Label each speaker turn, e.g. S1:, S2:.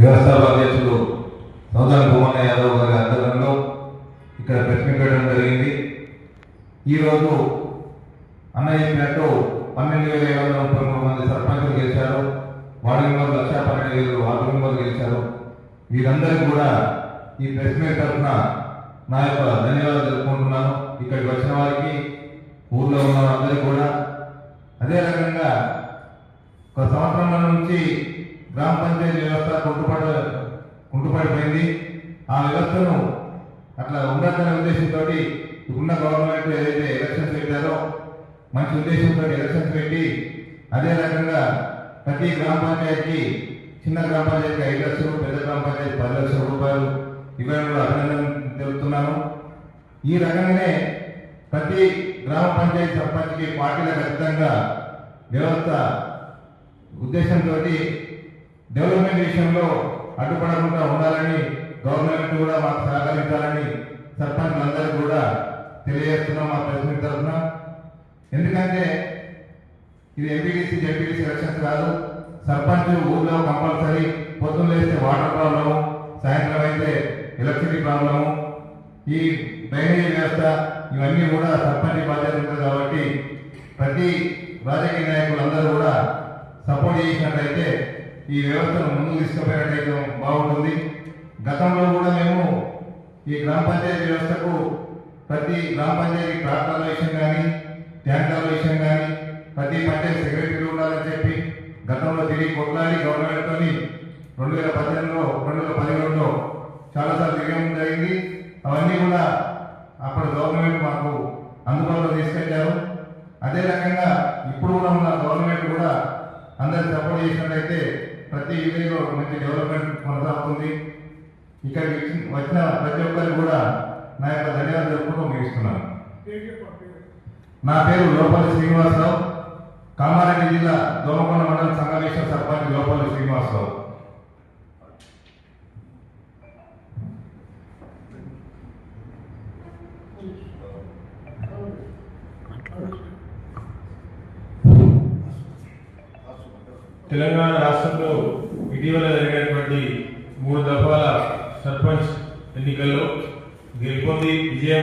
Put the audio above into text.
S1: వ్యవస్థాపక అధ్యక్షులు సౌదాన్ భూమన్న యాదవ్ గారి ఆధ్వర్యంలో ఇక్కడ ప్రెస్ మీట్ పెట్టడం జరిగింది. ఈరోజు అన్నయ్య చెప్పినట్టు 12,733 మంది సర్పంచులు గెలిచారు. వార్డు మెంబర్లు 1,12,000 వార్డు మెంబర్లు గెలిచారు. వీరందరికీ కూడా ఈ ప్రెస్ మీట్ తరఫున నా యొక్క ధన్యవాదాలు తెలుపుకుంటున్నాను. ఇక్కడికి వచ్చిన వారికి, ఊర్లో ఉన్న వారందరికీ కూడా. అదే రకంగా ఒక సంవత్సరం నుంచి గ్రామ పంచాయతీ వ్యవస్థ కుంటుపడిపోయింది. ఆ వ్యవస్థను అట్లా ఉండద్దనే ఉద్దేశంతో ఉన్న గవర్నమెంట్ ఏదైతే ఎలక్షన్స్ పెట్టారో మంచి ఉద్దేశంతో ఎలక్షన్స్ పెట్టి, అదే రకంగా ప్రతి గ్రామ పంచాయతీకి, చిన్న గ్రామ పంచాయతీకి 5 లక్షలు, పెద్ద గ్రామ పంచాయతీ 10 లక్షల రూపాయలు ఇవ్వడం కూడా అభినందన తెలుపుతున్నాను. ఈ రకంగానే ప్రతి గ్రామ పంచాయతీ సర్పంచ్కి పార్టీలకు ఖచ్చితంగా వ్యవస్థ ఉద్దేశంతో డెవలప్మెంట్ విషయంలో అడ్డుపడకుండా ఉండాలని, గవర్నమెంట్ కూడా మాకు సహకరించాలని సర్పంచ్లందరూ కూడా తెలియజేస్తున్నాం మా ప్రెస్ మీట్ తరఫున. ఎందుకంటే ఇది ఎంపీటీసీ జెడ్పీటీసీ ఎలక్షన్స్ కాదు. సర్పంచ్ ఊళ్ళో కంపల్సరీ పొద్దున్న లేస్తే వాటర్ ప్రాబ్లము, సాయంత్రం అయితే ఎలక్ట్రిసిటీ ప్రాబ్లము, ఈ డ్రైనేజీ వ్యవస్థ, ఇవన్నీ కూడా సర్పంచ్ బాధ్యత ఉంటుంది. కాబట్టి ప్రతి రాజకీయ నాయకులందరూ కూడా సపోర్ట్ చేసినట్లయితే ఈ వ్యవస్థను ముందుకు తీసుకుపోయినట్లయితే బాగుంటుంది. గతంలో కూడా మేము ఈ గ్రామ పంచాయతీ వ్యవస్థకు ప్రతి గ్రామ పంచాయతీ ట్రాక్టర్ల విషయం కానీ, ట్యాంకర్ల విషయం కానీ, ప్రతి పంచాయతీ సెక్రటరీలు ఉండాలని చెప్పి గతంలో తిరిగి కొట్లాడి గవర్నమెంట్తో 2018లో 2017లో చాలాసార్లు తిరగడం జరిగింది. అవన్నీ కూడా అప్పుడు గవర్నమెంట్ మాకు అందుబాటులో తీసుకెళ్లారు. అదే రకంగా ఇప్పుడు కూడా ఉన్న గవర్నమెంట్ కూడా అందరికి సపోర్ట్ చేసినట్లయితే ప్రతి విలేజ్లో మంచి డెవలప్మెంట్ కొనసాగుతుంది. ఇక్కడికి వచ్చిన ప్రతి ఒక్కరికి కూడా నా యొక్క ధన్యవాదాలు తెలుపుతూ ముగిస్తున్నాను. నా పేరు లోపల్లి శ్రీనివాసరావు, కామారెడ్డి జిల్లా దోమకొండ మండలం సంగమేశ్వర సర్పంచ్ లోపల్లి శ్రీనివాసరావు.
S2: తెలంగాణ రాష్ట్రంలో ఇటీవల జరిగినటువంటి 3 దఫాల సర్పంచ్ ఎన్నికల్లో గెలుపొంది విజయం